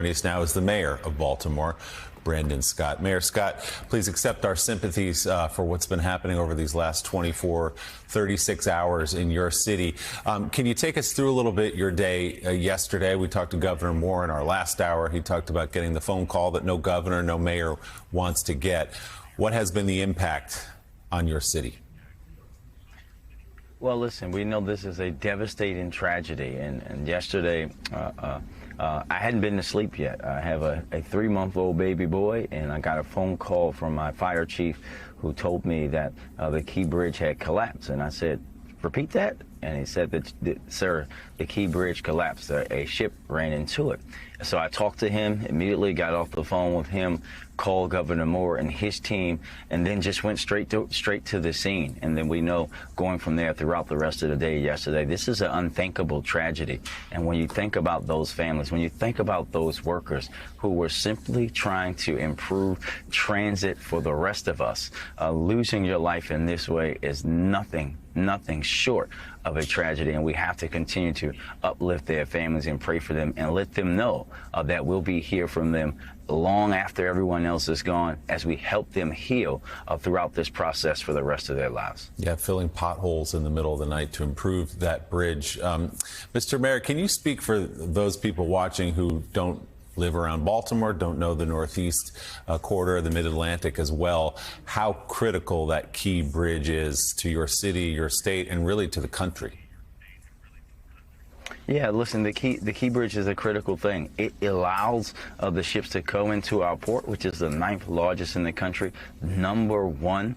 Now is the mayor of Baltimore, Brandon Scott. Mayor Scott, please accept our sympathies for what's been happening over these last 36 hours in your city. Can you take us through a little bit your day yesterday? We talked to Governor Moore in our last hour. He talked about getting the phone call that no governor, no mayor wants to get. What has been the impact on your city? Well, listen, we know this is a devastating tragedy, and yesterday I hadn't been to sleep yet. I have a 3-month-old baby boy, and I got a phone call from my fire chief who told me that the Key Bridge had collapsed, and I said, repeat that? And he said that, sir, the Key Bridge collapsed. A ship ran into it. So I talked to him, immediately got off the phone with him, called Governor Moore and his team, and then just went straight to the scene. And then we know going from there throughout the rest of the day yesterday, this is an unthinkable tragedy. And when you think about those families, when you think about those workers who were simply trying to improve transit for the rest of us, losing your life in this way is nothing short of a tragedy, and we have to continue to uplift their families and pray for them and let them know that we'll be here from them long after everyone else is gone as we help them heal throughout this process for the rest of their lives. Yeah, filling potholes in the middle of the night to improve that bridge. Mr. Mayor, can you speak for those people watching who don't live around Baltimore, don't know the Northeast corridor, the Mid-Atlantic as well, how critical that Key Bridge is to your city, your state, and really to the country? Yeah, listen, the Key Bridge is a critical thing. It allows the ships to go into our port, which is the 9th largest in the country, #1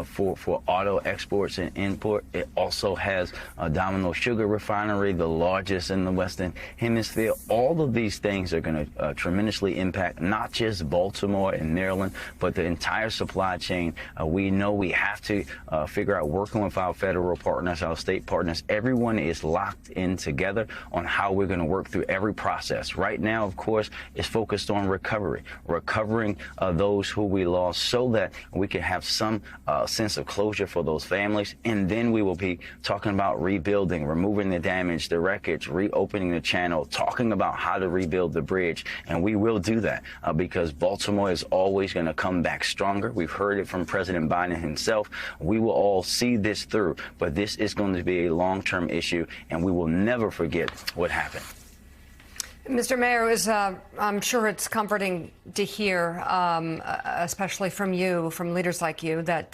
for auto exports and import. It also has a Domino Sugar Refinery, the largest in the Western Hemisphere. All of these things are going to tremendously impact not just Baltimore and Maryland, but the entire supply chain. We know we have to figure out, working with our federal partners, our state partners, everyone is locked in together on how we're going to work through every process. Right now, of course, it's focused on recovering those who we lost so that we can have some sense of closure for those families. And then we will be talking about rebuilding, removing the damage, the wreckage, reopening the channel, talking about how to rebuild the bridge. And we will do that because Baltimore is always going to come back stronger. We've heard it from President Biden himself. We will all see this through, but this is going to be a long-term issue, and we will never forget what happened. Mr. Mayor, I'm sure it's comforting to hear, especially from you, from leaders like you, that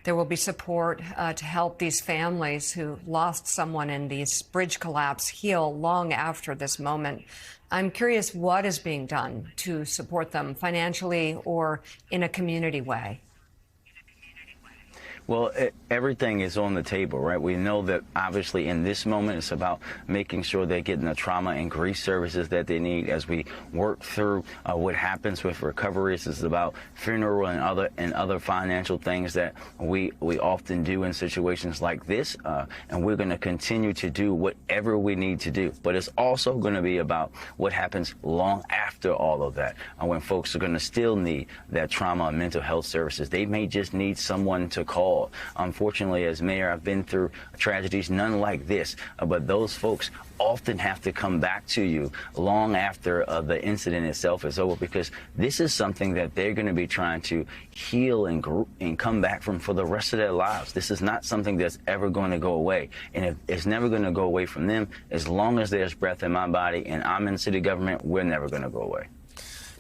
there will be support to help these families who lost someone in these bridge collapse heal long after this moment. I'm curious what is being done to support them financially or in a community way. Well, everything is on the table, right? We know that obviously in this moment it's about making sure they're getting the trauma and grief services that they need as we work through what happens with recoveries. It's about funeral and other financial things that we often do in situations like this, and we're going to continue to do whatever we need to do. But it's also going to be about what happens long after all of that, when folks are going to still need that trauma and mental health services. They may just need someone to call. Unfortunately, as mayor, I've been through tragedies, none like this, but those folks often have to come back to you long after the incident itself is over, because this is something that they're going to be trying to heal and come back from for the rest of their lives. This is not something that's ever going to go away, and it's never going to go away from them. As long as there's breath in my body and I'm in city government, we're never going to go away.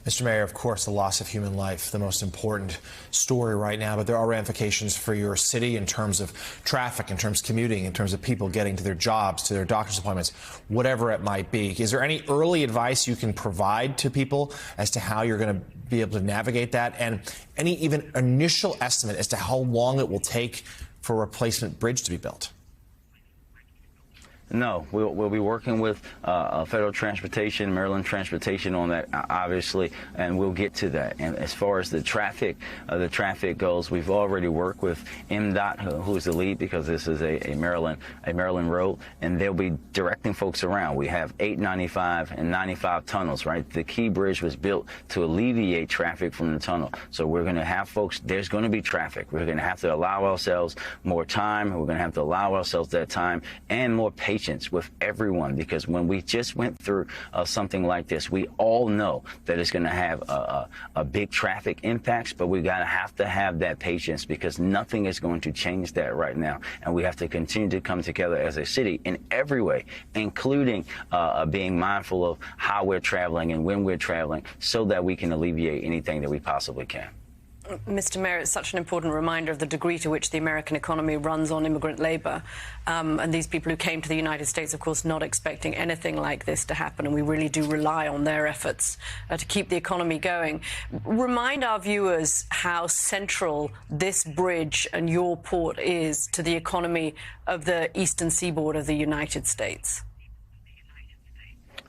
Mr. Mayor, of course, the loss of human life, the most important story right now, but there are ramifications for your city in terms of traffic, in terms of commuting, in terms of people getting to their jobs, to their doctor's appointments, whatever it might be. Is there any early advice you can provide to people as to how you're going to be able to navigate that, and any even initial estimate as to how long it will take for a replacement bridge to be built? No, we'll be working with Federal Transportation, Maryland Transportation on that, obviously, and we'll get to that. And as far as the traffic goes, we've already worked with MDOT, who's the lead, because this is a Maryland road, and they'll be directing folks around. We have 895 and 95 tunnels, right? The Key Bridge was built to alleviate traffic from the tunnel. So we're going to have folks, there's going to be traffic. We're going to have to allow ourselves more time. We're going to have to allow ourselves that time and more patience patience with everyone, because when we just went through something like this, we all know that it's going to have a big traffic impacts, but we have to have that patience, because nothing is going to change that right now. And we have to continue to come together as a city in every way, including being mindful of how we're traveling and when we're traveling, so that we can alleviate anything that we possibly can. Mr. Mayor, it's such an important reminder of the degree to which the American economy runs on immigrant labor. And these people who came to the United States, of course, not expecting anything like this to happen. And we really do rely on their efforts to keep the economy going. Remind our viewers how central this bridge and your port is to the economy of the eastern seaboard of the United States.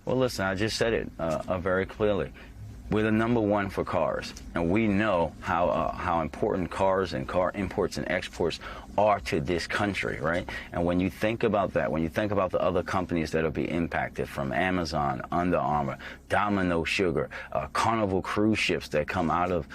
Well, listen, I just said it very clearly. We're the #1 for cars, and we know how important cars and car imports and exports are to this country, right? And when you think about that, when you think about the other companies that will be impacted, from Amazon, Under Armour, Domino Sugar, Carnival cruise ships that come out of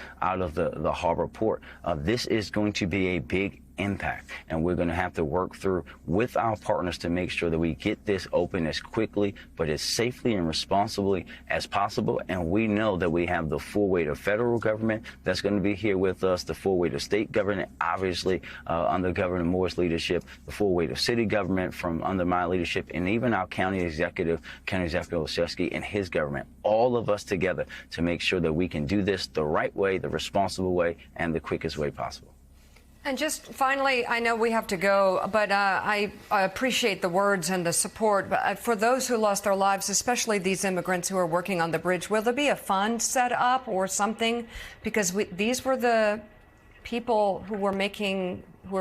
the harbor port, this is going to be a big impact, and we're going to have to work through with our partners to make sure that we get this open as quickly but as safely and responsibly as possible. And we know that we have the full weight of federal government that's going to be here with us, the full weight of state government, obviously under Governor Moore's leadership, the full weight of city government from under my leadership, and even our County Executive Olszewski and his government, all of us together to make sure that we can do this the right way, the responsible way, and the quickest way possible. And just finally, I know we have to go, but I appreciate the words and the support. But for those who lost their lives, especially these immigrants who are working on the bridge, will there be a fund set up or something? Because these were the people who were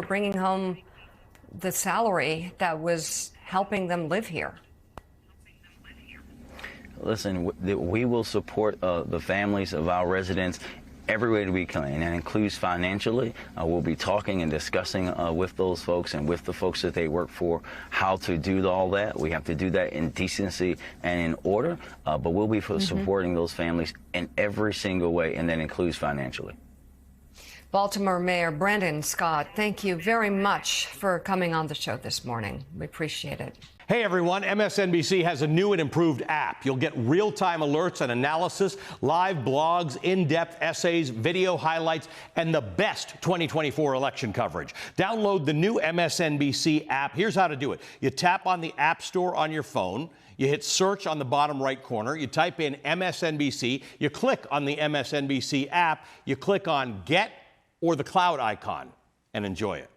bringing home the salary that was helping them live here. Listen, we will support the families of our residents every way that we can, and that includes financially. We'll be talking and discussing with those folks and with the folks that they work for how to do all that. We have to do that in decency and in order, but we'll be supporting those families in every single way, and that includes financially. Baltimore Mayor Brandon Scott, thank you very much for coming on the show this morning. We appreciate it. Hey everyone, MSNBC has a new and improved app. You'll get real-time alerts and analysis, live blogs, in-depth essays, video highlights, and the best 2024 election coverage. Download the new MSNBC app. Here's how to do it. You tap on the App Store on your phone. You hit search on the bottom right corner. You type in MSNBC. You click on the MSNBC app. You click on Get or the cloud icon and enjoy it.